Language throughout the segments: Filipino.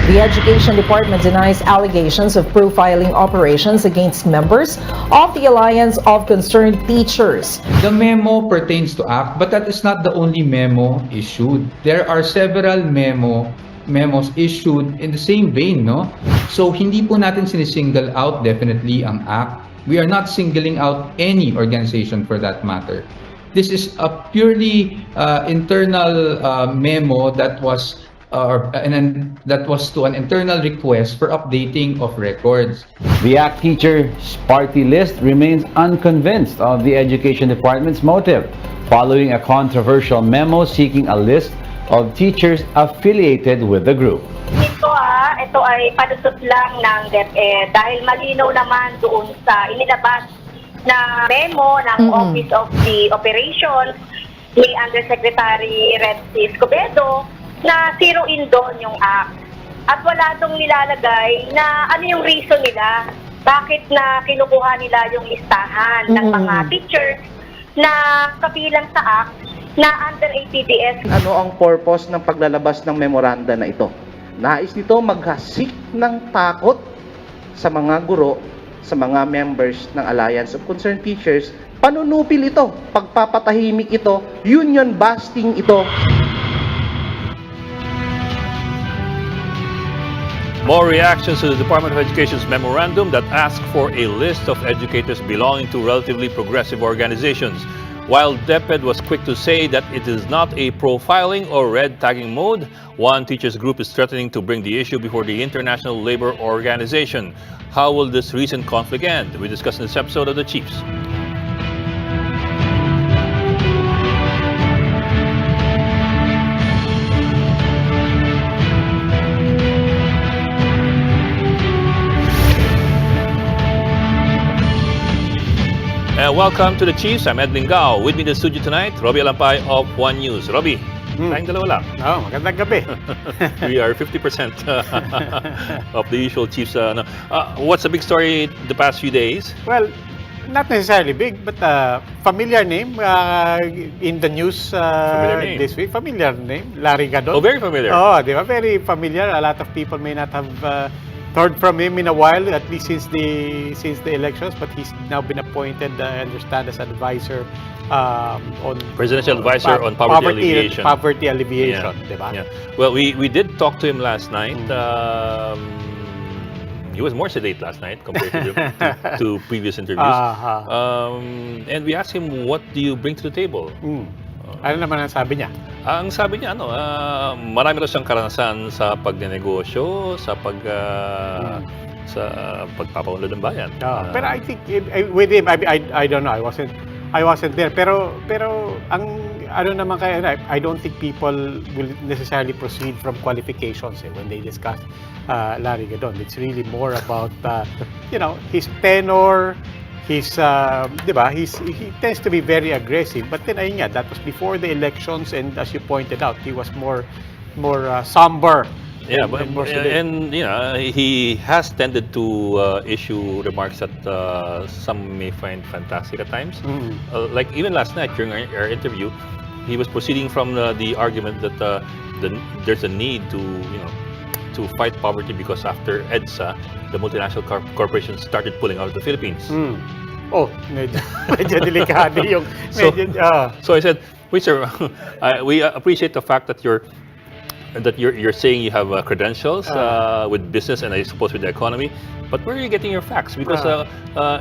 The Education Department denies allegations of profiling operations against members of the Alliance of Concerned Teachers. The memo pertains to ACT, but that is not the only memo issued. There are several memos issued in the same vein, no? So hindi po natin sinisingle out definitely ang ACT. We are not singling out any organization for that matter. This is a purely internal memo that was to an internal request for updating of records. The ACT Teachers Party List remains unconvinced of the Education Department's motive, following a controversial memo seeking a list of teachers affiliated with the group. Ito ay palusot lang ng DepEd dahil malinaw naman doon sa inilabas na memo ng Office of the Operations ni Undersecretary Redsi Escobedo na zeroin doon yung ACT. At wala dong nilalagay na ano yung reason nila, bakit na kinukuha nila yung listahan ng mga teachers na kabilang sa ACT na under APDS. Ano ang purpose ng paglalabas ng memoranda na ito? Nais nito maghasik ng takot sa mga guro, sa mga members ng Alliance of Concerned Teachers. Panunupil ito, pagpapatahimik ito, union busting ito. More reactions to the Department of Education's memorandum that asks for a list of educators belonging to relatively progressive organizations. While DepEd was quick to say that it is not a profiling or red tagging mode, one teachers group is threatening to bring the issue before the International Labor Organization. How will this recent conflict end? We discuss in this episode of The Chiefs. And welcome to The Chiefs. I'm Edwin Gao. With me in the studio tonight, Robbie Alampay of One News. Robbie, tayong dalawa lang. Magandang gabi. We are 50% of the usual Chiefs. What's the big story the past few days? Well, not necessarily big, but familiar name in the news this week. Familiar name, Larry Gadon. Oh, very familiar. Oh, they were very familiar. A lot of people may not have heard from him in a while, at least since the elections, but he's now been appointed, I understand, as advisor on presidential advisor on poverty alleviation. Poverty alleviation, diba? Yeah. Well, we did talk to him last night. He was more sedate last night compared to previous interviews. And we asked him, what do you bring to the table? Ano naman ang sabi niya? Ang sabi niya, marami na siyang karanasan sa pagnenegosyo, sa pagpapaunlad ng bayan. Pero I think with him, I don't know, I wasn't there. Pero ang ano naman kaya, I don't think people will necessarily proceed from qualifications when they discuss Larry Gadon. It's really more about his tenor. He tends to be very aggressive, but then ayun nga, that was before the elections, and as you pointed out, he was more somber. Yeah, and he has tended to issue remarks that some may find fantastic at times. Like even last night during our interview, he was proceeding from the argument that there's a need to fight poverty because after EDSA, the multinational corporations started pulling out of the Philippines. Oh, medyo delikado yung So I said, wait sir, we appreciate the fact that you're saying you have credentials with business and I suppose with the economy, but where are you getting your facts? Because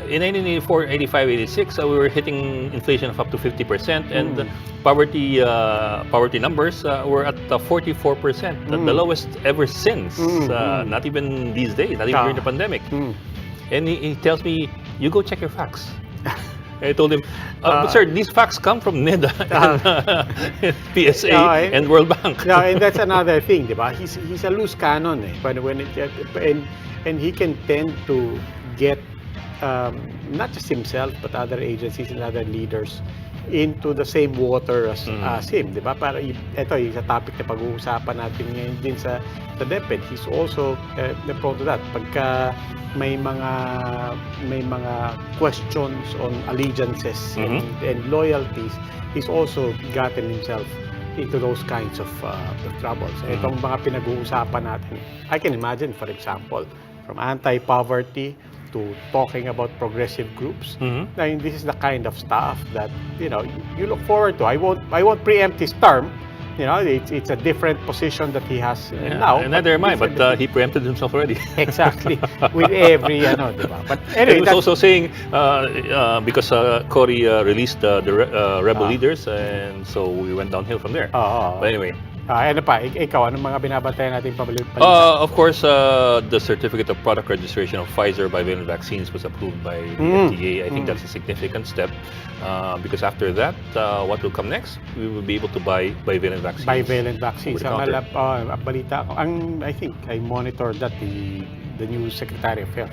in 1984, 85, 86, we were hitting inflation of up to 50%, and poverty numbers were at 44%, the lowest ever since. Not even these days, not even during the pandemic. And he tells me, you go check your facts. I told him, but sir, these facts come from NEDA and PSA and World Bank. Yeah, and that's another thing, diba? He's a loose cannon, but and he can tend to get not just himself but other agencies and other leaders into the same water as him, diba? Para ito yung sa topic na pag-uusapan natin ngayon din sa DepEd. He's also prone to that. Pagka may mga questions on allegiances and loyalties, he's also gotten himself into those kinds of troubles. Itong mga pinag-uusapan natin, I can imagine, for example, from anti-poverty to talking about progressive groups. I mean, this is the kind of stuff that you look forward to. I won't preempt his term. It's a different position that he has now. And neither am I, but he preempted himself already. Exactly, with every diba? But anyway, He was also saying because Cory released the rebel leaders, and so we went downhill from there. But anyway. Ano pa? Ikaw, anong mga binabantayan natin pabalik-balik? Of course, the certificate of product registration of Pfizer bivalent vaccines was approved by the FDA. I think that's a significant step because after that, what will come next? We will be able to buy bivalent vaccines. Bivalent vaccines. Over the counter. Balita ko. I think I monitored that the new Secretary of Health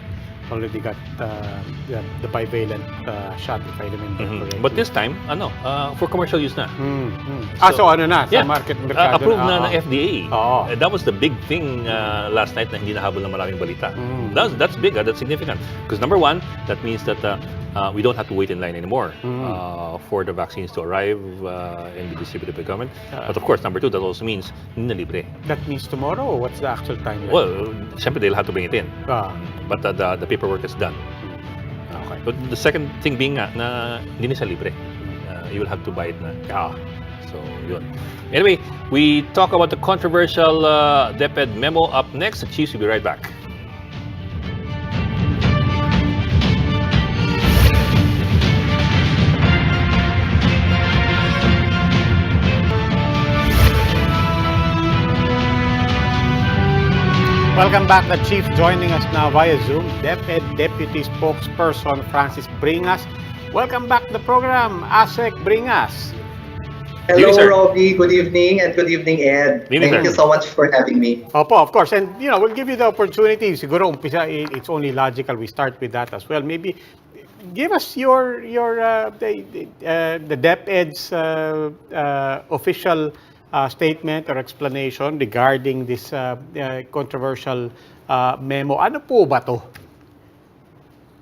already got the bivalent shot, if I remember correctly. But this time, for commercial use na. So ano na, sa merkado approved na ng FDA. Oo. That was the big thing last night na hindi nahabol ng maraming balita. That's big, that's significant. Because number one, that means that we don't have to wait in line anymore for the vaccines to arrive and be distributed by government. But of course, number two, that also means hindi na libre. That means tomorrow, or what's the actual timeline? Well, syempre they'll have to bring it in. But the paperwork is done. Okay. But the second thing being nga na hindi na siya libre. You will have to buy it na. So, yun. Anyway, we talk about the controversial DepEd memo up next. The Chiefs will be right back. Welcome back. The Chief joining us now via Zoom, DepEd Deputy Spokesperson Francis Bringas. Welcome back to the program, ASEC Bringas. Hello, Evening, sir. Robbie. Good evening, and good evening, Ed. Evening, Thank sir. you so much for having me. Opo, of course. And, we'll give you the opportunity. Siguro, umpisa, it's only logical we start with that as well. Maybe give us the DepEd's official statement or explanation regarding this controversial memo. Ano po ba to?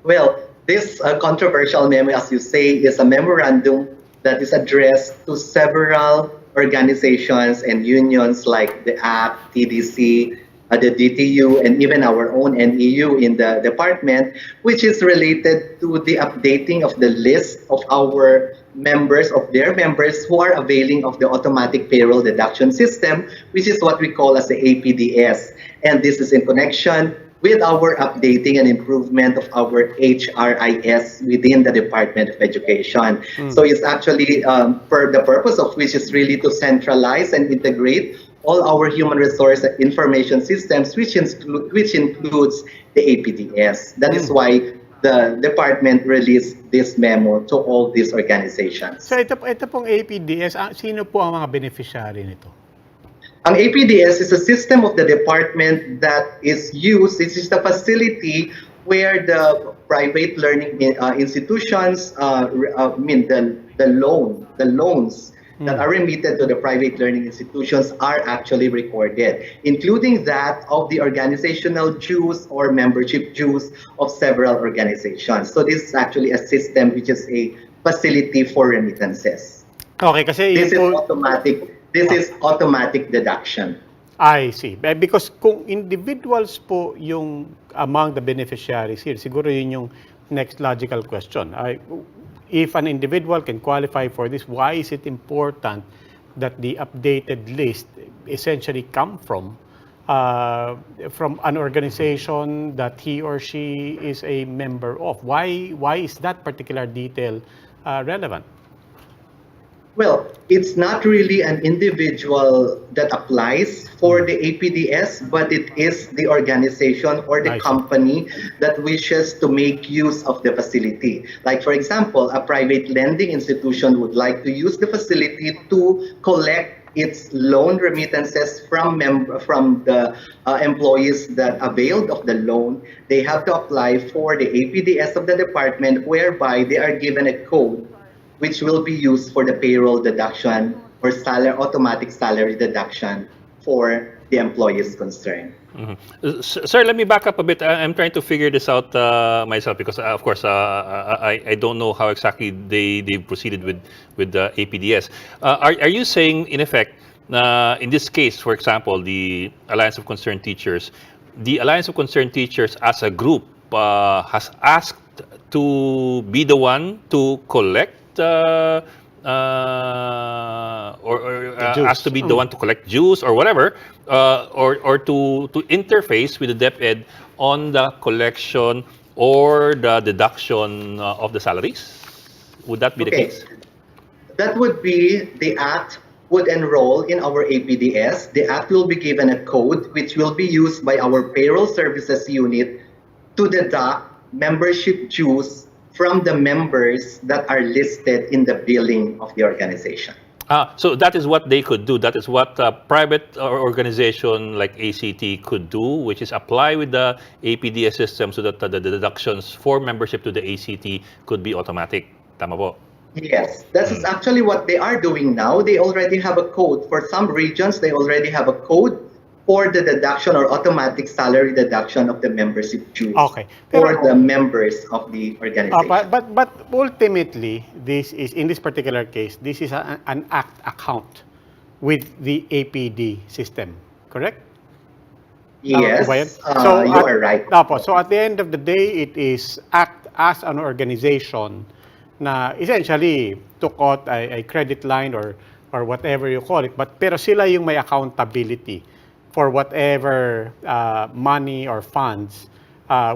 Well, this controversial memo, as you say, is a memorandum that is addressed to several organizations and unions like the APDS, the DTU, and even our own NEU in the department, which is related to the updating of the list of our members, of their members who are availing of the automatic payroll deduction system, which is what we call as the APDS. And this is in connection with our updating and improvement of our HRIS within the Department of Education. So it's actually for the purpose of which is really to centralize and integrate all our human resource information systems, which includes the APDS. That is why the department released this memo to all these organizations. So ito pong APDS, sino po ang mga beneficiary nito? Ang APDS is a system of the department that is used. This is the facility where the private learning institutions, the loans that are remitted to the private learning institutions are actually recorded, including that of the organizational dues or membership dues of several organizations. So this is actually a system which is a facility for remittances. Okay, kasi This is automatic. This is automatic deduction. I see. Because kung individuals po yung among the beneficiaries here, siguro yun yung next logical question. If an individual can qualify for this, why is it important that the updated list essentially come from an organization that he or she is a member of? Why is that particular detail relevant? Well, it's not really an individual that applies for the APDS, but it is the organization or the company that wishes to make use of the facility. Like, for example, a private lending institution would like to use the facility to collect its loan remittances from the employees that availed of the loan. They have to apply for the APDS of the department, whereby they are given a code which will be used for the payroll deduction or automatic salary deduction for the employee is concerned. Sir, let me back up a bit. I'm trying to figure this out myself because, of course, I don't know how exactly they proceeded with the APDS. Are you saying, in effect, in this case, for example, the Alliance of Concerned Teachers, the Alliance of Concerned Teachers as a group has asked to be the one to collect dues. asked to be the one to collect dues or whatever, or to interface with the DepEd on the collection or the deduction of the salaries? Would that be the Okay. case? That would be the act would enroll in our APDS. The act will be given a code which will be used by our payroll services unit to deduct membership dues from the members that are listed in the billing of the organization. So that is what they could do. That is what a private organization like ACT could do, which is apply with the APDS system so that the deductions for membership to the ACT could be automatic. Tama po? Yes, that is actually what they are doing now. They already have a code. For some regions, they already have a code for the deduction or automatic salary deduction of the membership dues Okay. for Pero- the members of the organization. But ultimately, this is, in this particular case, this is an ACT account with the APD system, correct? Yes, Tama po ba yan? you are right. Opo, so at the end of the day, it is ACT as an organization na essentially took out a credit line or whatever you call it, pero sila yung may accountability for whatever money or funds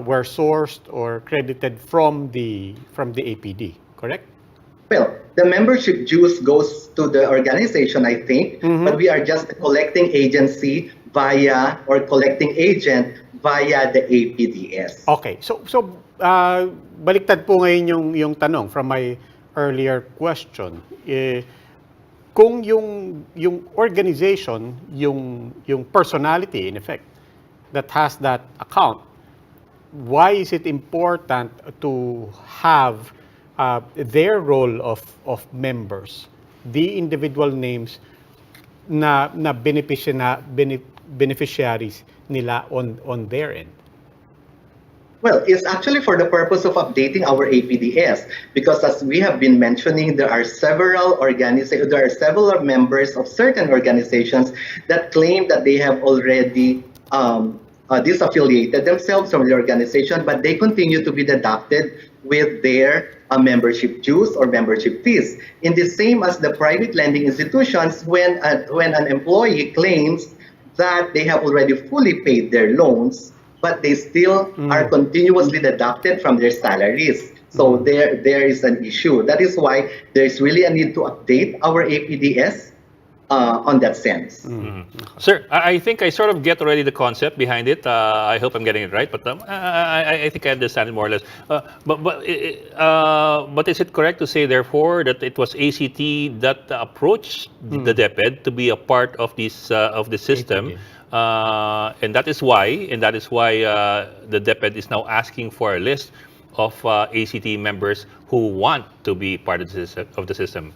were sourced or credited from the APD, correct? Well, the membership dues goes to the organization, I think, but we are just a collecting agency via or collecting agent via the APDS. Okay. So baliktad po ngayon yung tanong from my earlier question. Kung yung organization, yung personality in effect that has that account, why is it important to have their role of members, the individual names na beneficiaries nila on their end? Well, it's actually for the purpose of updating our APDS because as we have been mentioning, there are several members of certain organizations that claim that they have already disaffiliated themselves from the organization, but they continue to be deducted with their membership dues or membership fees. In the same as the private lending institutions, when an employee claims that they have already fully paid their loans, but they still are continuously deducted from their salaries. So there is an issue. That is why there is really a need to update our APDS on that sense. Sir, I think I sort of get already the concept behind it. I hope I'm getting it right, but I think I understand it more or less. But is it correct to say, therefore, that it was ACT that approached the DepEd to be a part of this of the system, and that is why the DepEd is now asking for a list of ACT members who want to be part of the system?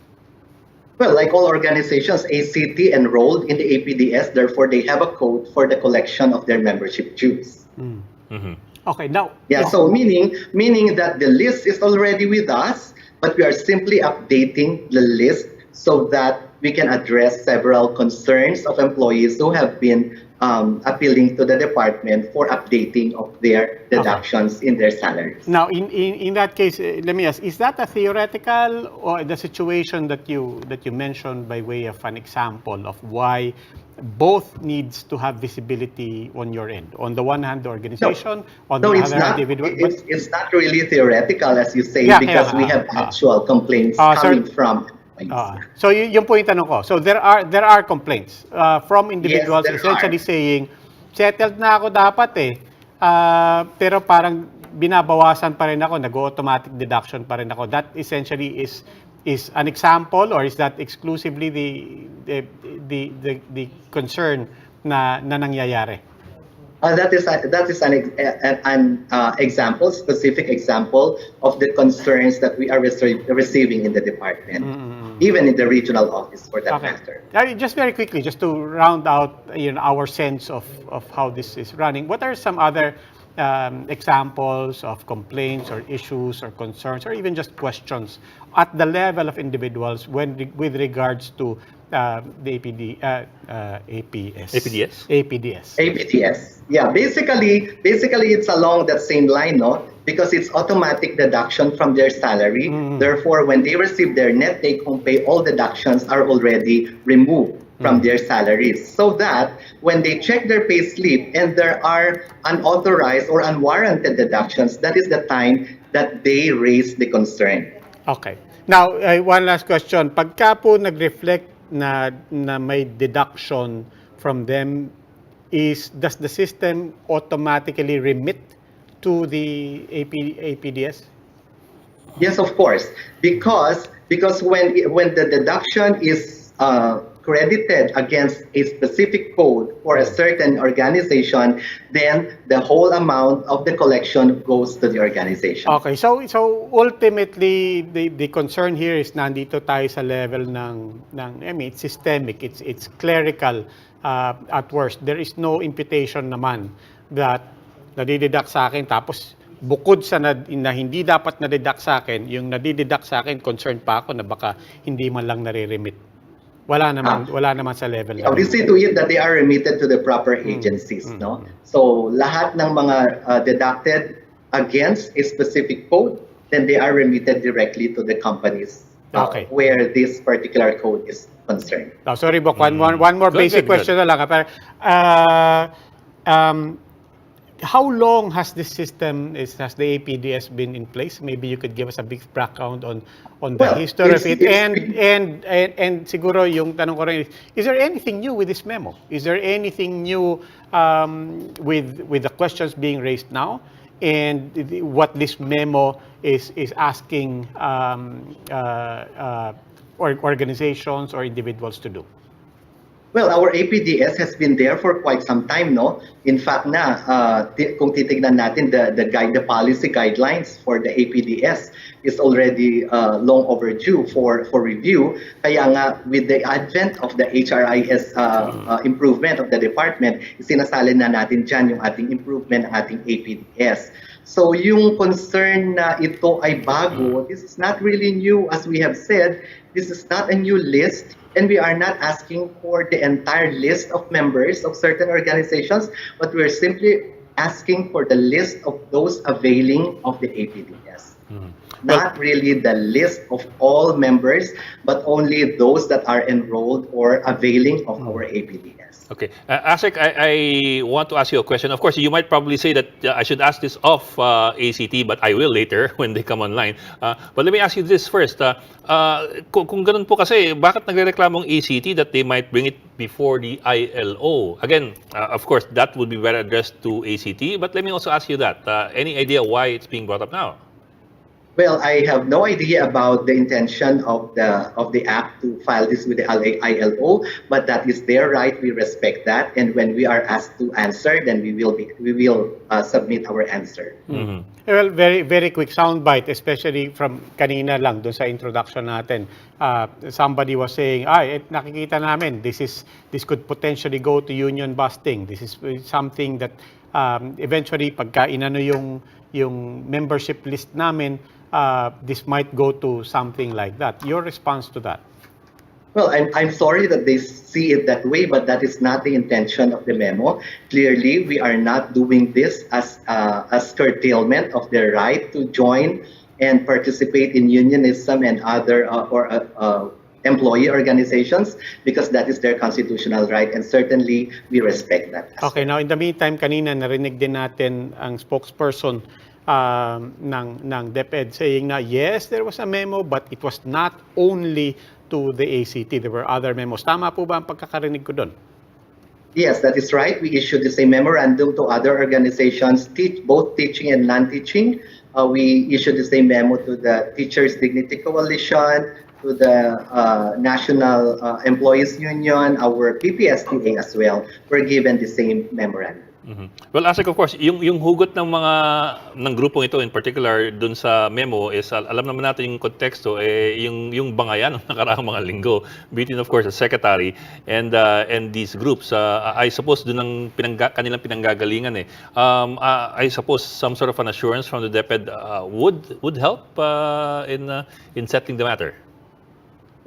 Well, like all organizations, ACT enrolled in the APDS, therefore they have a code for the collection of their membership dues. Okay, now. Yeah, so meaning that the list is already with us, but we are simply updating the list so that we can address several concerns of employees who have been appealing to the department for updating of their deductions in their salaries. Now, in that case, let me ask: is that a theoretical or the situation that you mentioned by way of an example of why both needs to have visibility on your end? On the one hand, the organization, on the other hand, individual. It's not really theoretical, as you say, because we have actual complaints coming from. So yung po yung tanong ko. So there are complaints from individuals essentially saying, settled na ako dapat pero parang binabawasan pa rin ako, nag-automatic deduction pa rin ako. That essentially is an example, or is that exclusively the concern na nangyayari? That is an example, specific example of the concerns that we are receiving in the department. even in the regional office for that matter. Just very quickly, just to round out our sense of how this is running, what are some other examples of complaints or issues or concerns or even just questions at the level of individuals with regards to the APDS? APDS. Yeah, basically it's along that same line, no? Because it's automatic deduction from their salary. Therefore, when they receive their net take-home pay, all deductions are already removed from their salaries. So that when they check their pay slip and there are unauthorized or unwarranted deductions, that is the time that they raise the concern. Okay. Now, one last question. Pagka po nag-reflect na may deduction from them, does the system automatically remit to the APDS? Yes, of course. Because when the deduction is credited against a specific code for a certain organization, then the whole amount of the collection goes to the organization. Okay, so ultimately the concern here is nandito tayo sa level ng I mean, it's systemic, it's clerical at worst. There is no imputation naman that nadideduct sa akin tapos bukod sa na hindi dapat na-deduct sa akin, yung nadideduct sa akin, concerned pa ako na baka hindi man lang nare-remit. Wala naman sa level. We see to it that they are remitted to the proper agencies, no? So lahat ng mga deducted against a specific code, then they are remitted directly to the companies where this particular code is concerned. Oh, sorry, Bok, one more basic question na lang. How long has this system, has the APDS been in place? Maybe you could give us a big background on the history of it. And siguro yung tanong ko rin is there anything new with this memo? Is there anything new with the questions being raised now? And what this memo is asking organizations or individuals to do? Well, our APDS has been there for quite some time, no? In fact, kung titignan natin the policy guidelines for the APDS is already long overdue for review. Kaya nga, with the advent of the HRIS improvement of the department, sinasalin na natin dyan yung ating improvement ng ating APDS. So yung concern na ito ay bago, this is not really new. As we have said, this is not a new list. And we are not asking for the entire list of members of certain organizations, but we're simply asking for the list of those availing of the APDS. Not really the list of all members, but only those that are enrolled or availing of our APDS. Okay. Asik, I want to ask you a question. Of course, you might probably say that I should ask this off ACT, but I will later when they come online. But let me ask you this first. Kung ganun po kasi, bakit nagrereklamong ACT that they might bring it before the ILO? Again, of course, that would be better addressed to ACT, but let me also ask you that. Any idea why it's being brought up now? Well, I have no idea about the intention of the app to file this with the ILO, but that is their right. We respect that, and when we are asked to answer, then we will submit our answer. Mm-hmm. Well, very very quick soundbite, especially from kanina lang doon sa introduction natin. Somebody was saying, nakikita namin this could potentially go to union busting. This is something that eventually pagka inano yung membership list namin, this might go to something like that. Your response to that? Well, I'm sorry that they see it that way, but that is not the intention of the memo. Clearly, we are not doing this as curtailment of their right to join and participate in unionism and other employee organizations, because that is their constitutional right, and certainly we respect that. Okay, now in the meantime, kanina narinig din natin ang spokesperson ng DepEd saying na yes, there was a memo, but it was not only to the ACT. There were other memos. Tama po ba ang pagkakarinig ko doon? Yes, that is right. We issued the same memorandum to other organizations, both teaching and non-teaching. We issued the same memo to the Teachers Dignity Coalition, to the National Employees Union, our PPSTA as well. We're given the same memorandum. Well, Asik, of course, yung hugot ng grupong ito in particular dun sa memo is alam naman natin yung konteksto yung bangayan ng nakaraang mga linggo between of course the secretary and these groups. I suppose dun ang kanilang pinanggagalingan eh. I suppose some sort of an assurance from the DepEd would help in settling the matter.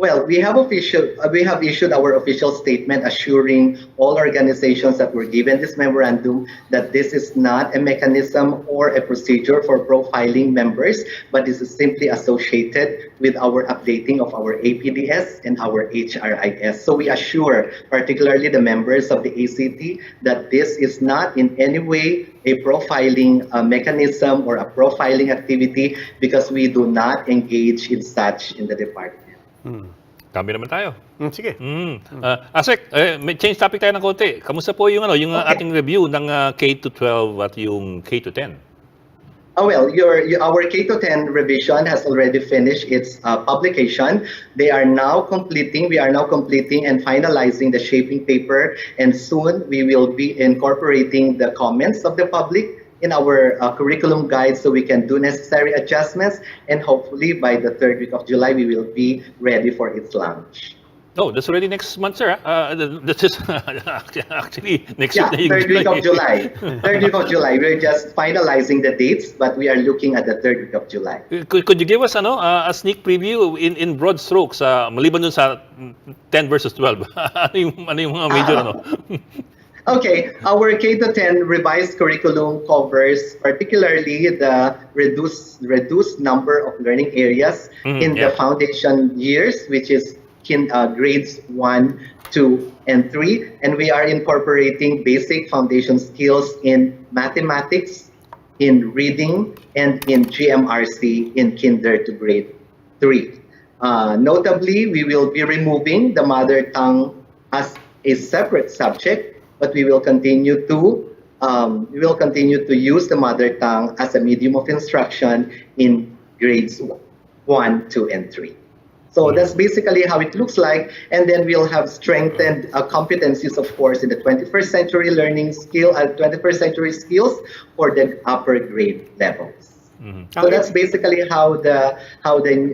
Well, we have issued our official statement assuring all organizations that were given this memorandum that this is not a mechanism or a procedure for profiling members, but this is simply associated with our updating of our APDS and our HRIS. So we assure, particularly the members of the ACT, that this is not in any way a profiling mechanism or a profiling activity because we do not engage in such in the department. Kami naman tayo. Sige. Asek, may change topic tayo ng konti. Kamusta po yung ating review ng K-12 at yung K-10? Well, our K-10 revision has already finished its publication. We are now completing and finalizing the shaping paper, and soon we will be incorporating the comments of the public in our curriculum guide so we can do necessary adjustments, and hopefully by the 3rd week of July we will be ready for its launch. Oh, that's already next month, sir. That's just actually next Yeah, week. 3rd week of July. 3rd week of July. We're just finalizing the dates, but we are looking at the 3rd week of July. Could you give us a sneak preview in broad strokes maliban dun sa 10 versus 12? ano yung mga major Okay, our K-10 revised curriculum covers particularly the reduced number of learning areas in the foundation years, which is grades 1, 2, and 3. And we are incorporating basic foundation skills in mathematics, in reading, and in GMRC in kinder to grade 3. Notably, we will be removing the mother tongue as a separate subject, but we will continue to use the mother tongue as a medium of instruction in grades 1, 2, and 3. So that's basically how it looks like, and then we'll have strengthened competencies, of course, in the 21st century learning skill, 21st century skills for the upper grade levels. So that's basically how the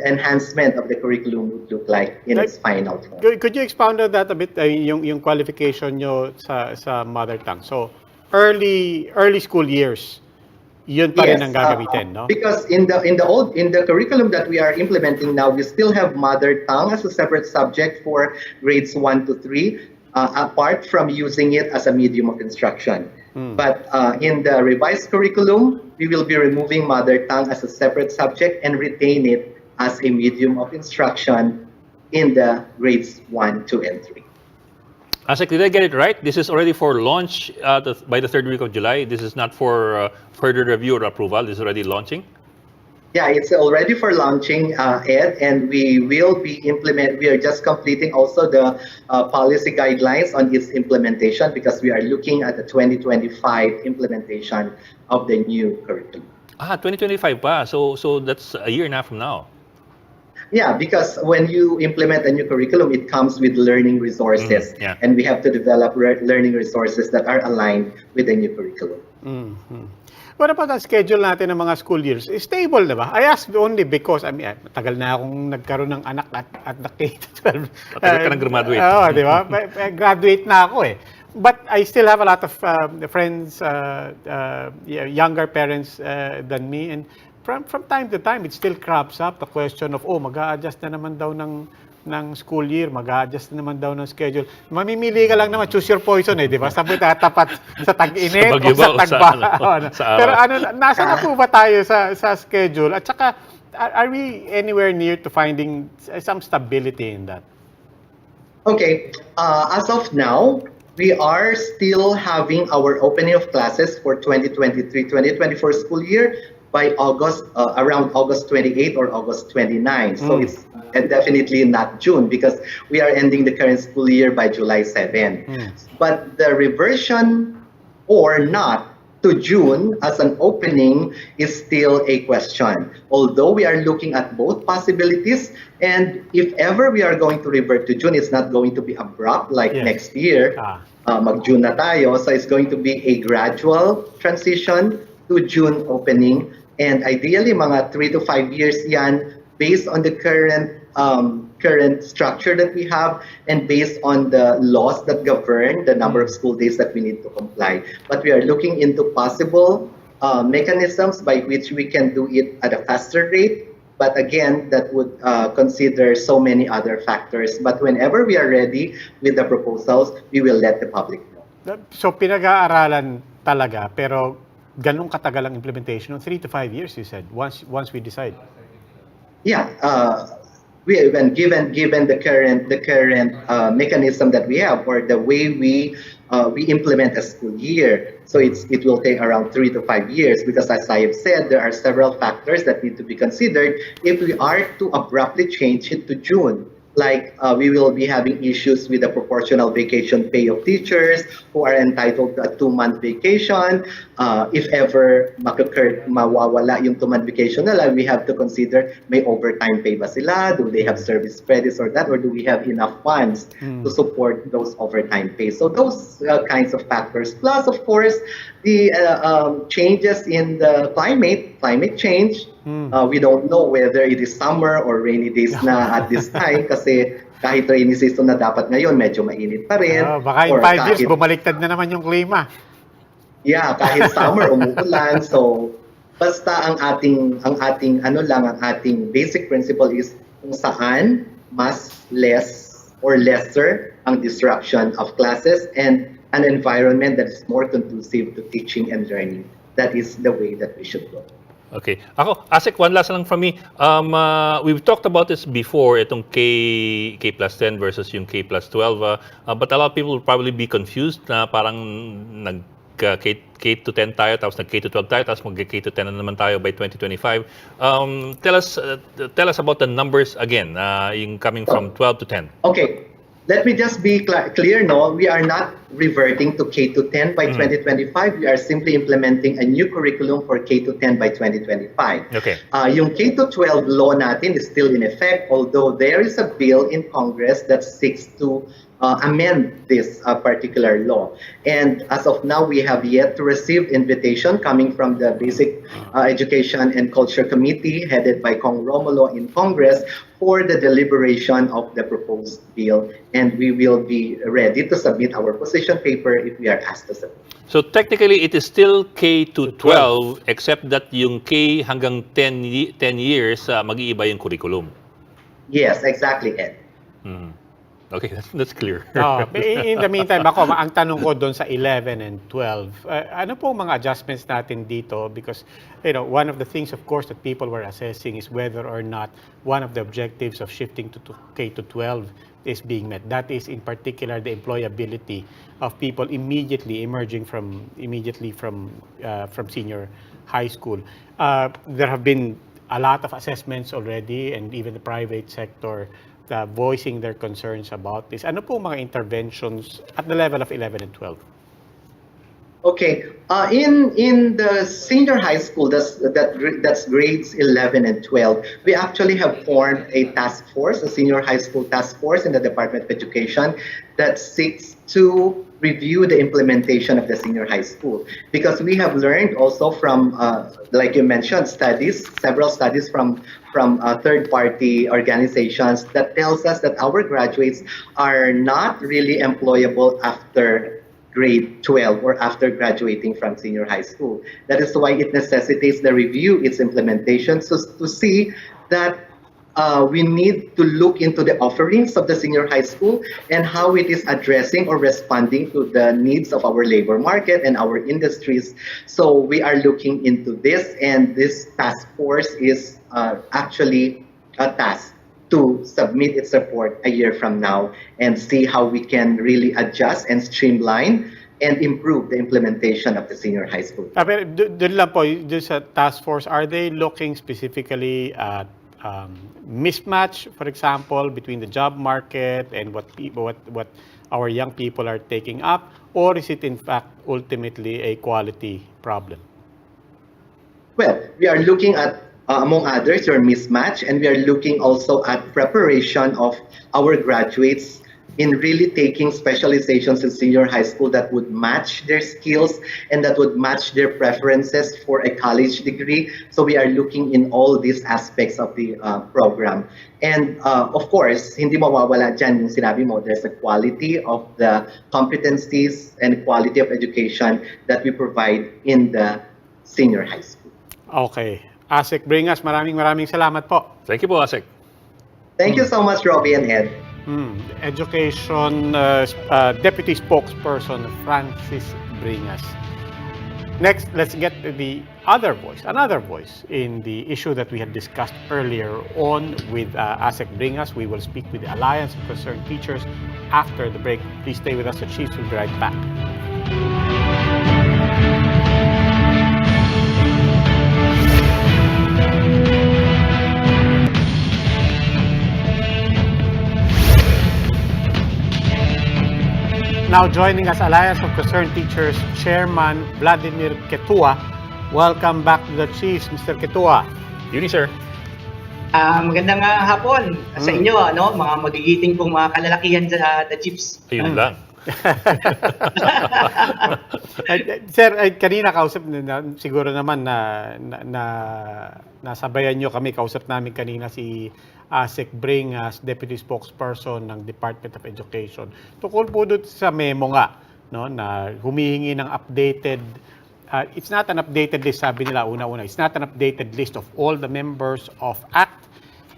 enhancement of the curriculum would look like in its final form. Could you expound on that a bit? Yung qualification nyo sa mother tongue. So early school years, yun pa rin ang gagamitin, no? Because in the curriculum that we are implementing now, we still have mother tongue as a separate subject for grades 1 to 3, apart from using it as a medium of instruction. But in the revised curriculum, we will be removing mother tongue as a separate subject and retain it as a medium of instruction in the grades 1, 2, and 3. Asik, did I get it right? This is already for launch by the 3rd week of July. This is not for further review or approval. This is already launching? Yeah, it's already for launching, Ed, and we are just completing also the policy guidelines on its implementation because we are looking at the 2025 implementation of the new curriculum. 2025 pa. So that's a year and a half from now. Yeah, because when you implement a new curriculum, it comes with learning resources, and we have to develop learning resources that are aligned with the new curriculum. What about the schedule natin ng mga school years? Stable na ba? I ask only because, tagal na akong nagkaroon ng anak at the K-12. Tagal ka nang graduate. Oo, di ba? Graduate na ako eh. But I still have a lot of friends, younger parents than me, and from time to time, it still crops up the question of, mag-a-adjust na naman daw ng school year, mag-a-adjust na naman daw ng schedule. Mamimili ka lang naman, choose your poison eh, di ba? Sabi tatapat sa tag-init o sa tagbaha. Pero nasa na po ba tayo sa schedule? At saka, are we anywhere near to finding some stability in that? Okay, as of now, we are still having our opening of classes for 2023-2024 school year by around August 28 or August 29. So it's definitely not June because we are ending the current school year by July 7. But the reversion or not to June as an opening is still a question. Although we are looking at both possibilities, and if ever we are going to revert to June, it's not going to be abrupt like Yes. next year. Mag-June na tayo, so it's going to be a gradual transition to June opening. And ideally, mga 3 to 5 years yan based on the current structure that we have and based on the laws that govern the number of school days that we need to comply. But we are looking into possible mechanisms by which we can do it at a faster rate. But again, that would consider so many other factors. But whenever we are ready with the proposals, we will let the public know. So pinag-aaralan talaga, pero ganun katagal ang implementation? 3 to 5 years, you said, once we decide. Yeah, when given the current mechanism that we have or the way we implement a school year, so it will take around 3 to 5 years because, as I have said, there are several factors that need to be considered if we are to abruptly change it to June. Like we will be having issues with the proportional vacation pay of teachers who are entitled to a 2-month vacation. If ever mawawala yung 2-month vacation nila, we have to consider may overtime pay ba sila? Do they have service credits or that? Or do we have enough funds to support those overtime pay? So those kinds of factors. Plus, of course, the changes in the climate change. We don't know whether it is summer or rainy days na at this time kasi kahit rainy season na dapat ngayon, medyo mainit pa rin. Baka in 5 years, bumaliktad na naman yung klima. Yeah, kahit summer, umuulan. So, basta ang ating basic principle is kung saan mas less or lesser ang disruption of classes and an environment that is more conducive to teaching and learning. That is the way that we should go. Okay. Asik, one last lang from me. We've talked about this before, itong K plus 10 versus yung K plus 12. But a lot of people will probably be confused na parang K to 10 tayo, tapos nag-K to 12 tayo, tapos mag-K to 10 na naman tayo by 2025. Tell us about the numbers again, yung coming from 12 to 10. Okay. Let me just be clear, no? We are not reverting to K to 10 by 2025. We are simply implementing a new curriculum for K to 10 by 2025. Okay. Yung K to 12 law natin is still in effect, although there is a bill in Congress that seeks to amend this particular law. And as of now, we have yet to receive invitation coming from the Basic Education and Culture Committee headed by Kong Romulo in Congress for the deliberation of the proposed bill. And we will be ready to submit our position paper if we are asked to submit. So technically, it is still K to 12, except that yung K hanggang 10 years, mag-iiba yung curriculum. Yes, exactly, Ed. Okay, that's clear. In the meantime, ang tanong ko doon sa 11 and 12, ano po mga adjustments natin dito? Because, one of the things, of course, that people were assessing is whether or not one of the objectives of shifting to K to 12 is being met. That is, in particular, the employability of people immediately emerging from senior high school. There have been a lot of assessments already, and even the private sector voicing their concerns about this. Ano po mga interventions at the level of 11 and 12? Okay, in the senior high school, that's grades 11 and 12, we actually have formed a task force, a senior high school task force in the Department of Education that seeks to review the implementation of the senior high school. Because we have learned also from, like you mentioned, several studies from third-party organizations that tells us that our graduates are not really employable after grade 12 or after graduating from senior high school. That is why it necessitates the review, its implementation, so to see that we need to look into the offerings of the senior high school and how it is addressing or responding to the needs of our labor market and our industries. So we are looking into this, and this task force is actually a task to submit its report a year from now and see how we can really adjust and streamline and improve the implementation of the senior high school. Pero doon lang po, doon sa task force, are they looking specifically at mismatch, for example, between the job market and what our young people are taking up, or is it in fact ultimately a quality problem? Well, we are looking at, among others, your mismatch, and we are looking also at preparation of our graduates in really taking specializations in senior high school that would match their skills and that would match their preferences for a college degree. So we are looking in all these aspects of the program. And of course, hindi mawawala dyan yung sinabi mo, there's a quality of the competencies and quality of education that we provide in the senior high school. Okay. Asek Bringas, maraming salamat po. Thank you po, Asek. Thank you so much, Robbie and Ed. Education Deputy Spokesperson Francis Bringas. Next, let's get to the other voice, another voice in the issue that we had discussed earlier on with Asek Bringas. We will speak with the Alliance of Concerned Teachers after the break. Please stay with us. The Chiefs will be right back. Now joining us, Alliance of Concerned Teachers Chairman Vladimir Ketua. Welcome back to the Chiefs, Mr. Ketua. Yuni, sir. Magandang hapon sa inyo, mga magigiting pong mga kalalakihan sa the Chiefs. Ayun lang. Sir, kanina kausap siguro naman na nasabayan nyo kami, kausap namin kanina si Asek Bringas, Deputy Spokesperson ng Department of Education. Tukol po doon sa memo nga, na humihingi ng updated, it's not an updated list, sabi nila una-una, it's not an updated list of all the members of ACT.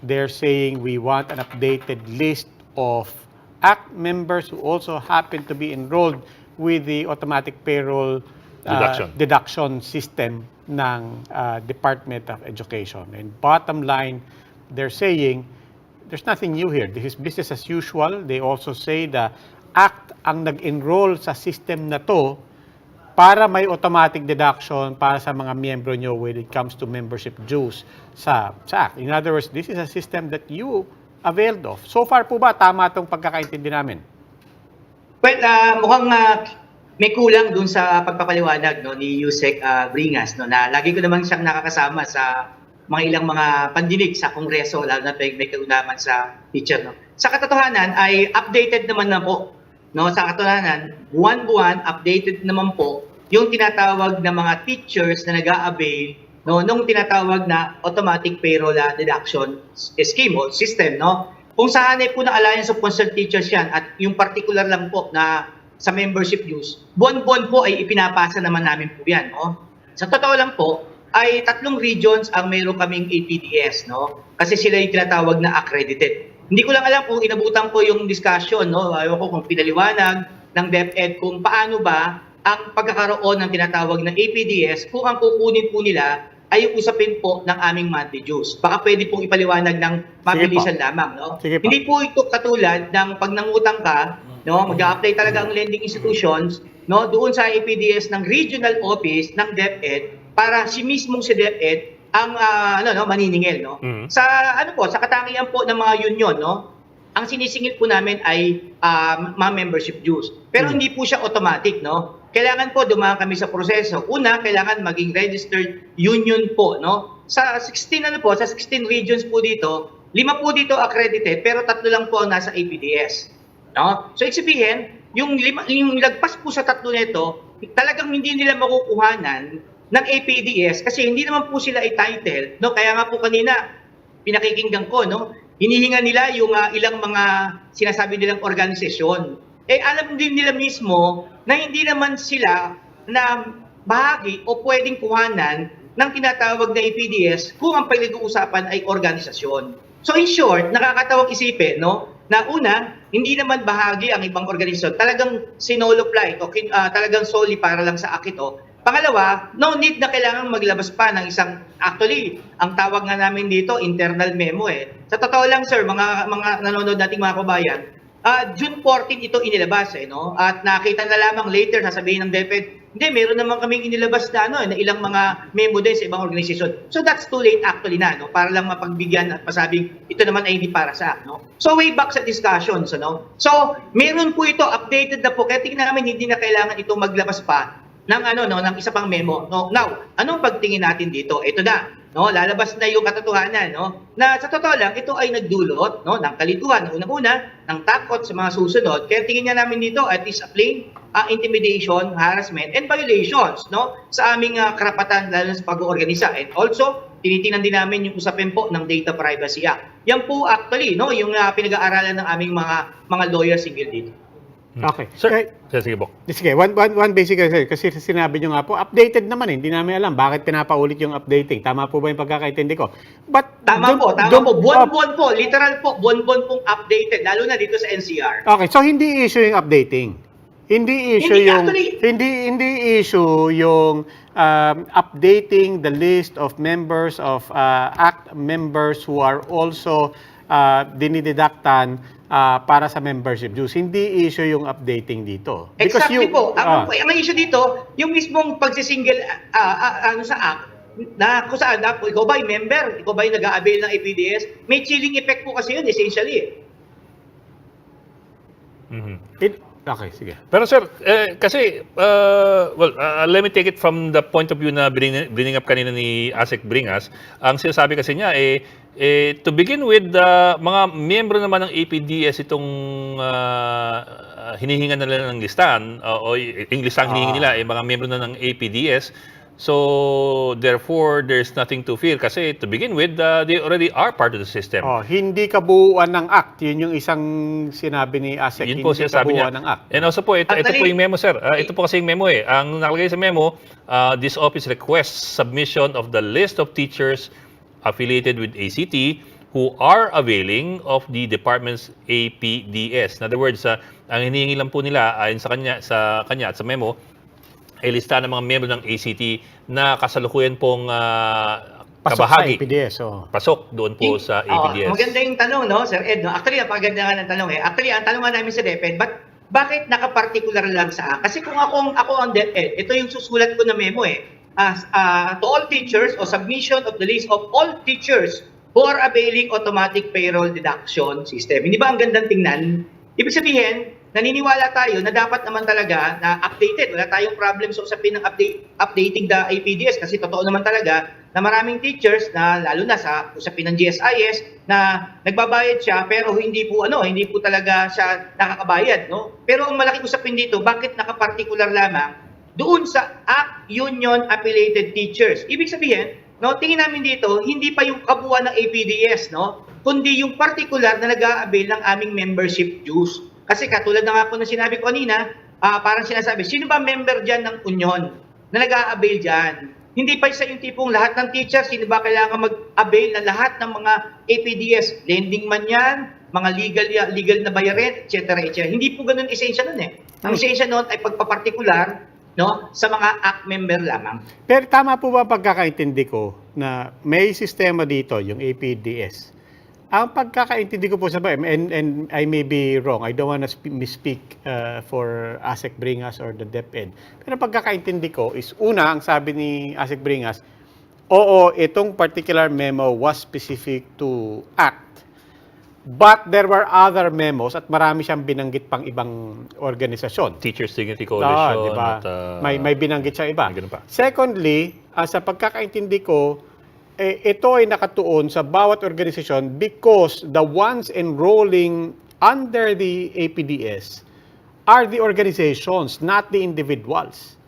They're saying we want an updated list of ACT members who also happen to be enrolled with the automatic payroll deduction system ng Department of Education. And bottom line, they're saying there's nothing new here. This is business as usual. They also say the ACT ang nag-enroll sa system na to para may automatic deduction para sa mga miyembro nyo when it comes to membership dues sa ACT. In other words, this is a system that you availed of. So far po ba tama itong pagkakaintindi namin? Well, mukhang may kulang dun sa pagpapaliwanag ni Yusek Bringas, na lagi ko naman siyang nakakasama sa mga ilang mga pandinig sa Kongreso, lalo na may kaunaman sa teacher. Sa katotohanan ay updated naman na po. Sa katotohanan, buwan-buwan updated naman po yung tinatawag na mga teachers na nag-a-avail nung tinatawag na automatic payroll deduction scheme o system. Kung saan po ng Alliance of Concerned Teachers yan at yung particular lang po na sa membership dues, buwan-buwan po ay ipinapasa naman namin po yan. Sa totoo lang po, ay 3 regions ang meron kaming APDS, kasi sila yung tinatawag na accredited. Hindi ko lang alam kung inabutan ko yung discussion, ayaw ko kung pinaliwanag ng DepEd kung paano ba ang pagkakaroon ng tinatawag na APDS kung ang kukunin po nila ay usapin po ng aming monthly dues. Baka pwede pong ipaliwanag ng mabilisan lamang. Hindi po ito katulad ng pag nangutang ka, mag-a-apply talaga ang lending institutions doon sa APDS ng regional office ng DepEd para si mismong si DepEd ang maniningil. Sa sa katangian po ng mga union, ang sinisingil po namin ay mga membership dues. Pero hindi po siya automatic, Kailangan po dumaan kami sa proseso. Una, kailangan maging registered union po, Sa 16 sa 16 regions po dito, 5 po dito accredited, pero 3 lang po ang nasa APDS. So, ibig sabihin, yung lagpas po sa 3 nito, talagang hindi nila makukuhanan ng APDS kasi hindi naman po sila entitled, Kaya nga po kanina pinakikinggan ko, hinihinga nila yung ilang mga sinasabi nilang organisasyon. Alam din nila mismo na hindi naman sila na bahagi o pwedeng kuhanan ng tinatawag na APDS kung ang pinag-uusapan ay organisasyon. So in short, nakakatawang isipin, na una, hindi naman bahagi ang ibang organisasyon. Talagang sinolo flight o talagang solely para lang sa AKIT. Pangalawa, no need na kailangan maglabas pa ng isang, actually, ang tawag nga namin dito, internal memo Sa totoo lang sir, mga nanonood nating mga kabayan, June 14 ito inilabas at nakita na lamang later sasabihin ng DepEd, hindi, meron naman kaming inilabas na na ilang mga memo din sa ibang organisasyon. So that's too late actually para lang mapagbigyan at masabing ito naman ay hindi para sa So way back sa discussions So meron po ito updated na po kaya tingnan namin hindi na kailangan ito maglabas pa. ng ng isa pang memo. No, now, anong pagtingin natin dito? Ito na, no, lalabas na yung katotohanan, no, na sa totoo lang ito ay nagdulot, no, ng kalituhan, unang-una, ng takot sa mga susunod. Kaya tingin niya namin dito at is a plain intimidation, harassment, and violations, no, sa aming karapatan lalo sa pag-oorganisa. And also, tinitingnan din namin yung usapin po ng Data Privacy Act. Yan po actually, no, yung pinag-aaralan ng aming mga lawyers hinggil dito. Okay. Sir, sige po. Sige, one basic kasi sinabi nyo nga po, updated naman hindi namin alam bakit pinapaulit yung updating. Tama po ba yung pagkakaintindi ko? But Tama po. Buwan-buwan po, literal po, buwan-buwan pong updated, lalo na dito sa NCR. Okay, so hindi issue yung updating. Hindi issue yung updating the list of members of ACT members who are also dinididaktan para sa membership dues. Hindi issue yung updating dito. Exactly po. Ang issue dito, yung mismong pagsisingle sa act, na kung saan ikaw ba ay member, ikaw ba ay nag-a-avail ng APDS, may chilling effect po kasi yun essentially. Okay, sige. Pero sir, kasi, let me take it from the point of view na bringing up kanina ni Asek Bringas. Ang sinasabi kasi niya, to begin with, mga miyembro naman ng APDS itong hinihingan nila ng listahan, o yung listahan hinihingi nila, mga miyembro na ng APDS. So, therefore, there's nothing to fear kasi to begin with, they already are part of the system. Hindi kabuuan ng ACT. Yun yung isang sinabi ni Asek. Yun po sinasabi niya. Ng ACT. And also po, ito po yung memo, sir. Ito po kasi yung memo eh. Ang nakalagay sa memo, this office requests submission of the list of teachers affiliated with ACT who are availing of the department's APDS. In other words, ang hinihingi lang po nila ayon sa kanya at sa memo, ay lista ng mga miyembro ng ACT na kasalukuyan pong kabahagi. Pasok sa APDS. Pasok doon po sa APDS. Maganda yung tanong, no, Sir Ed. No? Actually, napaganda nga ng tanong eh. Actually, ang tanong nga namin sa DepEd, bakit nakapartikular lang sa kasi kung ako ang DepEd, ito yung susulat ko na memo eh. To all teachers o submission of the list of all teachers who are availing automatic payroll deduction system. Hindi ba ang gandang tingnan? Ibig sabihin, naniniwala tayo na dapat naman talaga na updated. Wala tayong problem sa usapin ng updating the APDS kasi totoo naman talaga na maraming teachers na lalo na sa usapin ng GSIS na nagbabayad siya pero hindi po talaga siya nakakabayad, no? Pero ang malaking usapin dito, bakit nakapartikular lamang doon sa ACT Union Affiliated Teachers? Ibig sabihin, no, tingin namin dito, hindi pa yung kabuuan ng APDS, no, kundi yung particular na nag-a-avail ng aming membership dues. Kasi katulad na nga po na sinabi ko kanina, parang sinasabi, sino ba member dyan ng union na nag-a-avail dyan? Hindi pa isa yung tipong lahat ng teachers, sino ba kailangan mag-avail na lahat ng mga APDS, lending man yan, mga legal na bayarin, etc. etc. Hindi po ganun esensya nun eh. Ang esensya nun ay pagpapartikular, no, sa mga ACT member lamang. Pero tama po ba pagkakaintindi ko na may sistema dito, yung APDS? Ang pagkakaintindi ko po sa and I may be wrong, I don't want to misspeak for Asek Bringas or the DepEd. Pero pagkakaintindi ko is, una, ang sabi ni Asek Bringas, oo, itong particular memo was specific to ACT, but there were other memos at marami siyang binanggit pang ibang organisasyon. Teachers Dignity Coalition. Diba? May binanggit siya iba. Pa. Secondly, sa pagkakaintindi ko, ito ay nakatuon sa bawat organisasyon because the ones enrolling under the APDS are the organizations, not the individuals.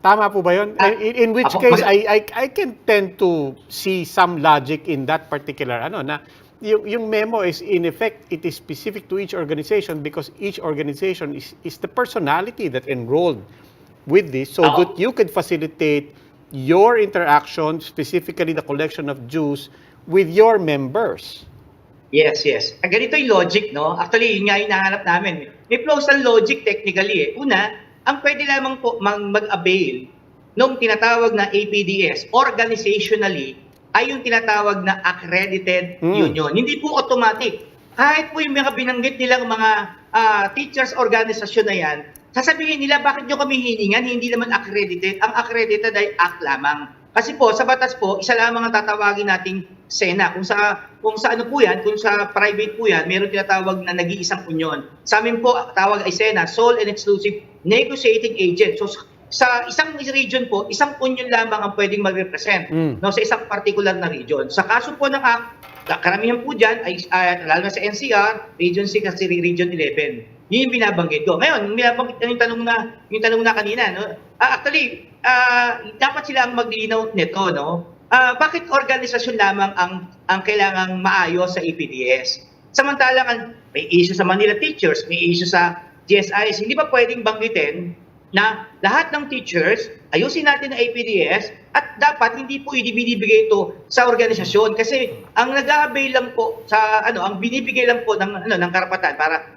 Tama po ba yun? In which case, I can tend to see some logic in that particular, na yung memo is, in effect, it is specific to each organization because each organization is the personality that enrolled with this so that you could facilitate your interaction, specifically the collection of dues, with your members. Yes. Ganito yung logic, no? Actually, yun nga yung nahanap namin. May flaws ng logic technically eh. Una, ang pwede lamang po mag-avail nung tinatawag na APDS, organizationally, ay yung tinatawag na accredited union. Hindi po automatic. Kahit po yung mga binanggit nilang mga teachers organisasyon na yan, sasabihin nila, bakit nyo kami hiningan? Hindi naman accredited. Ang accredited ay ACT lamang. Kasi po, sa batas po, isa lamang ang tatawagin nating SENA. Kung sa ano po yan, kung sa private po yan, meron tinatawag na nag-iisang union. Sa amin po, tawag ay SENA, Sole and Exclusive Negotiating Agent. So, sa isang region po, isang union lamang ang pwedeng mag-represent no, sa isang particular na region. Sa kaso po ng karamihan po dyan, ay, lalo na sa NCR, Region 6 at Region 11. Yun yung binabanggit ko. Ngayon, binabanggit yung tanong na kanina, no? Actually, dapat sila ang maglinaw nito, no? Bakit organisasyon lamang ang kailangang maayos sa APDS? Samantalang may issue sa Manila teachers, may issue sa GSIS, hindi ba pwedeng banggitin na lahat ng teachers, ayusin natin ang APDS at dapat hindi po ibinibigay ito sa organisasyon kasi ang nag-a-avail lang po sa ang binibigay lang po ng karapatan para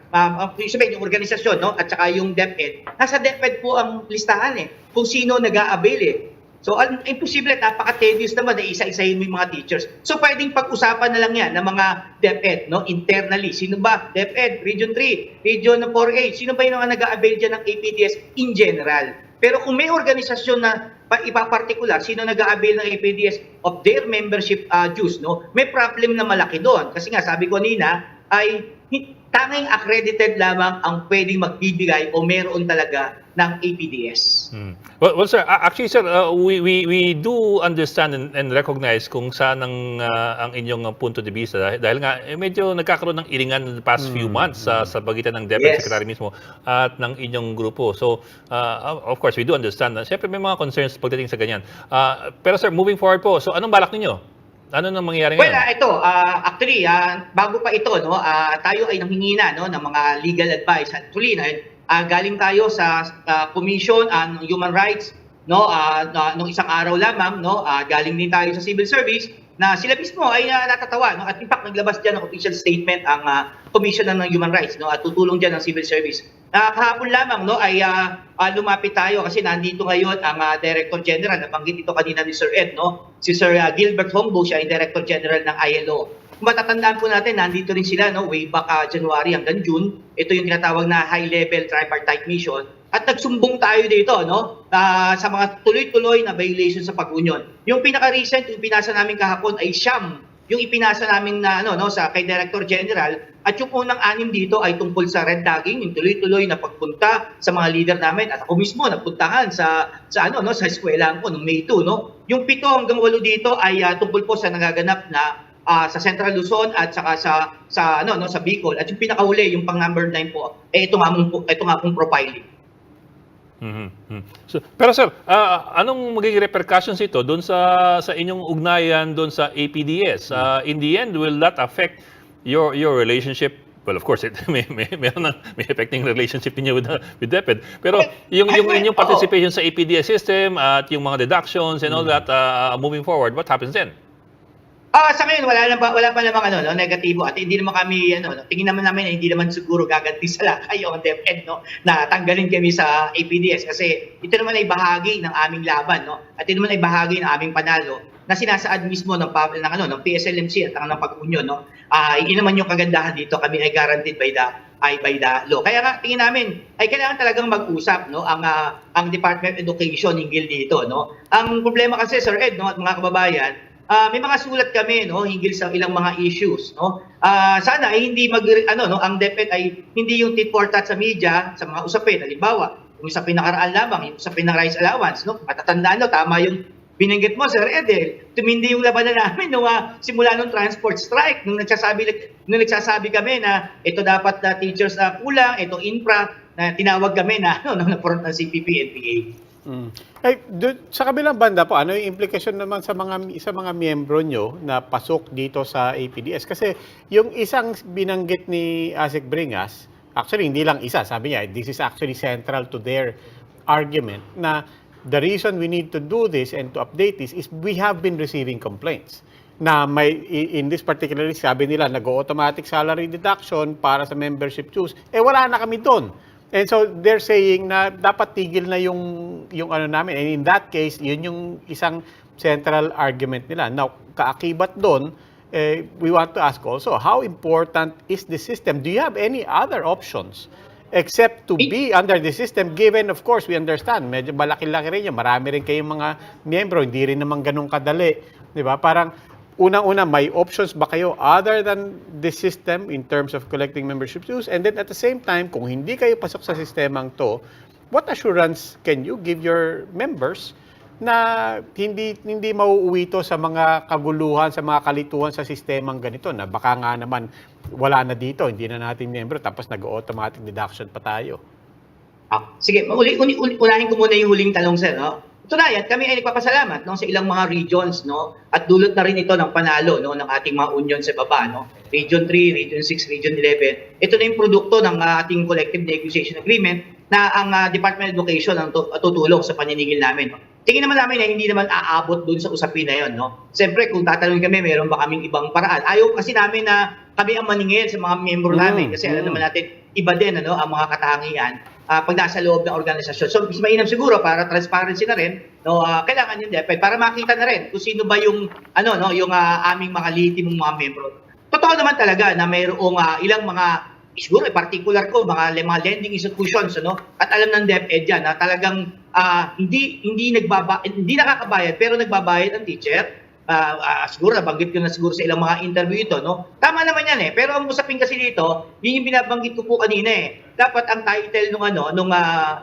sabihin yung organisasyon, no, at saka yung DepEd. Nasa DepEd po ang listahan kung sino nag-a-avail So, imposible, napaka-tedious naman na isa-isahin mo yung mga teachers. So, pwedeng pag-usapan na lang yan ng mga DepEd, no, internally. Sino ba? DepEd, Region 3, Region 4A. Sino ba yung mga nag-a-avail dyan ng APDS in general? Pero kung may organisasyon na ipa-particular, sino nag-a-avail ng APDS of their membership dues, no, may problem na malaki doon. Kasi nga, sabi ko nina, ay tanging accredited lamang ang pwedeng magbibigay o meron talaga ng APDS. Well, sir, actually, sir, we do understand and recognize kung saan ang inyong punto de vista dahil nga medyo nagkakaroon ng iringan in the past few months sa pagitan ng DepEd Secretary mismo at ng inyong grupo. So, of course, we do understand na siyempre may mga concerns pagdating sa ganyan. Pero sir, moving forward po, so anong balak ninyo? Ano nang mangyayari ngayon? Well, ito, actually, bago pa ito, no, tayo ay nanghingi na, no, ng mga legal advice. Actually, galing tayo sa Commission on Human Rights, no, nung isang araw lamang, no, galing din tayo sa Civil Service na sila mismo ay natatawa, no, at in fact naglabas diyan ng official statement ang Commission on Human Rights, no, at tutulong diyan ng Civil Service. Kahapon lamang, no, ay lumapit tayo kasi nandito ngayon ang Director General, nabanggit ito kanina ni Sir Ed, no, si Sir Gilbert Hombo, siya ay Director General ng ILO. Matatandaan po natin, nandito rin sila, no, way back January hanggang June. Ito yung tinatawag na high-level tripartite mission. At nagsumbong tayo dito, no, sa mga tuloy-tuloy na violation sa pag-union. Yung pinaka-recent, yung pinasa namin kahapon ay siyam. Yung ipinasa namin na, sa kay Director General. At yung unang 6 dito ay tungkol sa red tagging, yung tuloy-tuloy na pagpunta sa mga leader namin. At ako mismo, nagpuntahan sa sa eskwelahan ko noong May 2, no. Yung 7 hanggang 8 dito ay tungkol po sa nagaganap na sa Central Luzon at saka sa Bicol. At yung pinakahuli, yung pang number 9 po, ito nga pong profiling. So, pero sir, anong magiging repercussions ito doon sa inyong ugnayan doon sa APDS? In the end, will that affect your relationship? Well, of course, may affecting relationship niyo with DepEd. Pero yung inyong participation sa APDS system at yung mga deductions and all that moving forward, what happens then? Sa ngayon, wala pa namang negatibo at hindi naman kami, tingin naman namin na hindi naman siguro gaganti sa lakay yung DepEd, no, na tanggalin kami sa APDS kasi ito naman ay bahagi ng aming laban, no, at ito naman ay bahagi ng aming panalo na sinasaad mismo ng PSLMC at ng pag-union, no. Yun naman yung kagandahan dito, kami ay guaranteed by the law. Kaya nga tingin namin ay kailangan talagang mag-usap, no, ang Department of Education hinggil dito, no. Ang problema kasi, Sir Ed, no, at mga kababayan, may mga sulat kami, no, hinggil sa ilang mga issues, no. Sana ay hindi ang DepEd ay hindi yung tit for tat sa media sa mga usapin. Halimbawa, yung usapin na karaan lamang, yung usapin ng rice allowance, no. Matatandaan, no, tama yung binanggit mo, Sir Ed, tumindi yung labanan namin nung simula nung transport strike, nung nagsasabi kami na ito dapat na teachers na kulang, ito infra, na tinawag kami na front ng CPP, NPA. Sa kabilang banda po, ano yung implication naman sa mga miyembro nyo na pasok dito sa APDS? Kasi yung isang binanggit ni Asik Bringas, actually hindi lang isa, sabi niya, this is actually central to their argument na the reason we need to do this and to update this is we have been receiving complaints na in this particular list, sabi nila, nag-automatic salary deduction para sa membership dues. Wala na kami doon. And so they're saying na dapat tigil na yung namin. And in that case, yun yung isang central argument nila. Now, kaakibat doon, we want to ask also, how important is the system? Do you have any other options except to be under the system, given, of course, we understand, medyo malaki-laki rin yan. Marami rin kayong mga miyembro, hindi rin naman ganun kadali. Di ba? Parang, unang-una, may options ba kayo other than the system in terms of collecting membership dues? And then at the same time, kung hindi kayo pasok sa sistemang to, what assurance can you give your members na hindi mauuwi ito sa mga kaguluhan, sa mga kalituhan sa sistemang ganito na baka nga naman wala na dito, hindi na natin membro tapos nag-automatic deduction pa tayo. Sige, unahin ko muna yung huling tanong, sir. No? Tunayan, kami ay nagpapasalamat no, sa ilang mga regions, no? At dulot na rin ito ng panalo no, ng ating mga union sa baba. No? Region 3, Region 6, Region 11. Ito na yung produkto ng ating collective negotiation agreement na ang Department of Education ang tutulong sa paninigil namin. No? Tingin naman namin na hindi naman aabot dun sa usapin na yun. No? Siyempre, kung tatanungin kami, meron ba kaming ibang paraan? Ayaw kasi namin na kami ang maningil sa mga membro namin kasi alam naman natin, iba din ano, ang mga katangian pag nasa loob ng organisasyon. So, mas mainam siguro para transparency na rin, no, kailangan yung DepEd para makita na rin kung sino ba yung, yung aming mga lihitimong mga membro. Totoo naman talaga na mayroong ilang mga, siguro particular ko, mga lending institutions, ano, at alam ng DepEd yan na talagang hindi nakakabayad pero nagbabayad ang teacher. Siguro nabanggit ko na siguro sa ilang mga interview ito, no? Tama naman yan pero ang usapin kasi dito, yun yung binabanggit ko po kanina Dapat ang title nung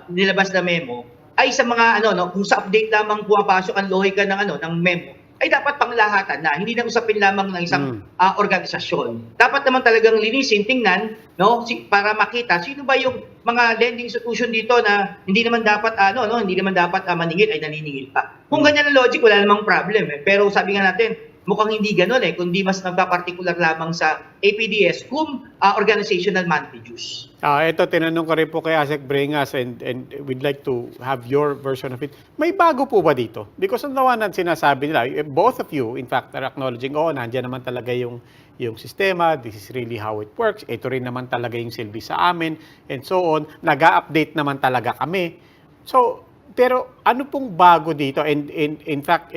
nilabas na memo ay sa mga kung sa update lamang pumapasok ang lohika ng memo ay dapat panglahatan na, hindi na usapin lamang ng isang organisasyon. Dapat naman talagang linisin, tingnan, no, para makita sino ba yung mga lending institution dito na hindi naman dapat maningil ay naniningil pa. Kung ganyan ang logic, wala namang problem Pero sabi nga natin, mukhang hindi gano'n kundi mas nagpa-particular lamang sa APDS kung organizational monthly dues. Ito, tinanong ko rin po kay Asek Bringas and we'd like to have your version of it. May bago po ba dito? Because on the one hand, sinasabi nila, both of you, in fact, are acknowledging, nandiyan naman talaga yung sistema, this is really how it works, ito rin naman talaga yung silbi sa amin, and so on. Nag-a-update naman talaga kami. So, pero ano pong bago dito? And in fact,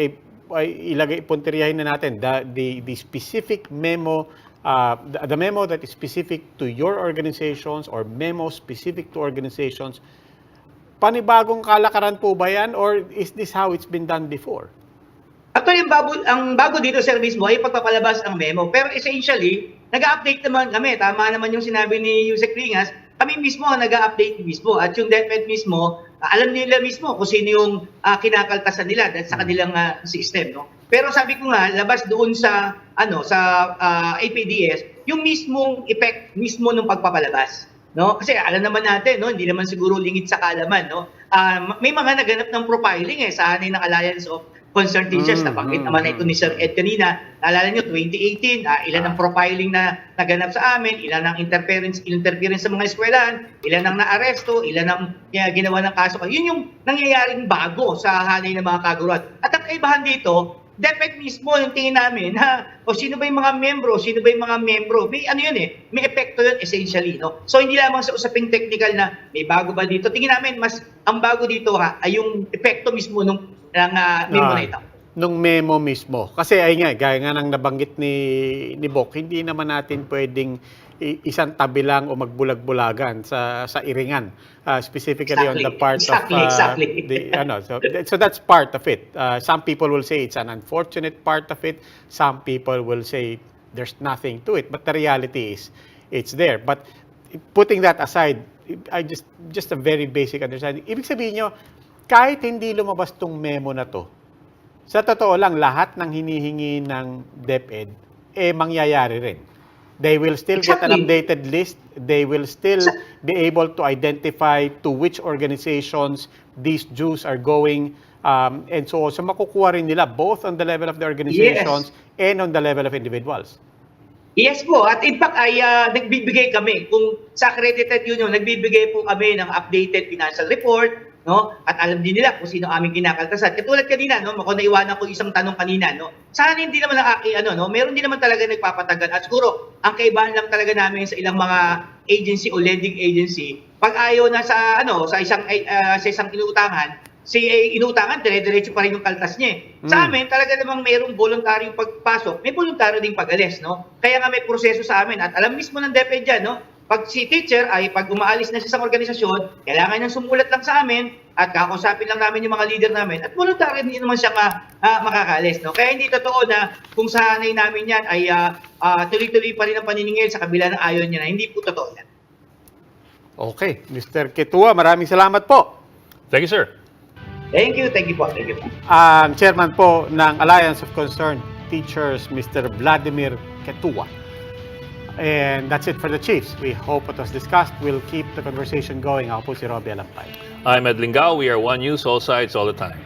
punteriyahin na natin the specific memo, the memo that is specific to your organizations or memo specific to organizations. Panibagong kalakaran po ba yan or is this how it's been done before? Actually, ang bago dito, sir, mismo ay pagpapalabas ang memo. Pero essentially, nag-update naman kami. Tama naman yung sinabi ni Yusek Ringas. Kami mismo nag-update mismo. At yung DepEd mismo, alam nila mismo kung sino yung kinakaltasan nila sa kanilang system. No? Pero sabi ko nga, labas doon sa APDS, yung mismong effect mismo ng pagpapalabas. No? Kasi alam naman natin, no? Hindi naman siguro lingid sa kaalaman. No? May mga naganap ng profiling sa hanay ng Alliance of Concerned Teachers. Nabanggit naman ito ni Sir Ed kanina. Naalala nyo, 2018, ilan ang profiling na naganap sa amin, ilan ang interference sa mga eskwelahan, ilan ang naaresto, ilan ang ginawa ng kaso. Yun yung nangyayaring bago sa hanay ng mga kaguruan. At ang kaibahan dito, DepEd mismo yung tingin namin sino ba yung mga membro, may may epekto yun essentially, no? So hindi lamang sa usaping technical na may bago ba dito. Tingin namin mas ang bago dito ay yung epekto mismo ng memo na ito. Nung memo mismo. Kasi gaya nga nang nabanggit ni Bok, hindi naman natin pwedeng isang tabi lang o magbulag-bulagan sa iringan. Specifically on the part of so that's part of it. Some people will say it's an unfortunate part of it. Some people will say there's nothing to it. But the reality is it's there. But putting that aside, I just a very basic understanding. Ibig sabihin nyo, kahit hindi lumabas tong memo na to, sa totoo lang, lahat ng hinihingi ng DepEd, mangyayari rin. They will still get an updated list. They will still be able to identify to which organizations these dues are going. And so makukuha rin nila both on the level of the organizations and on the level of individuals. Yes po. At in fact, nagbibigay kami. Kung sa accredited union, nagbibigay po kami ng updated financial report, no? At alam din nila kung sino aming kinakaltasan. Katulad kanina, no, kung naiwanan ko isang tanong kanina, no. Sana hindi naman meron din naman talaga nagpapatagal. At siguro ang kaibahan lang talaga namin sa ilang mga agency o lending agency, pag ayaw na sa isang inuutangan, inuutangan dire-diretso pa rin yung kaltas niya. Sa amin talaga namang mayroong voluntaryong pagpasok, may voluntaryo ding pag-alis, no. Kaya nga may proseso sa amin at alam mismo ng DepEd diyan, no. Pag si teacher pag umaalis na siya sa organisasyon, kailangan niyang sumulat lang sa amin at kakausapin lang namin yung mga leader namin at voluntaryo din naman siya makakaalis. No? Kaya hindi totoo na kung sa hanay namin yan ay tuloy-tuloy pa rin ang paniningil sa kabila ng ayaw niya na. Hindi po totoo yan. Okay. Mr. Ketua, maraming salamat po. Thank you, sir. Thank you po. Thank you po. Chairman po ng Alliance of Concerned Teachers, Mr. Vladimir Ketua. And that's it for the Chiefs. We hope what was discussed will keep the conversation going. Ako po si Robbie Alampay. I'm Ed Lingao. We are One News, all sides, all the time.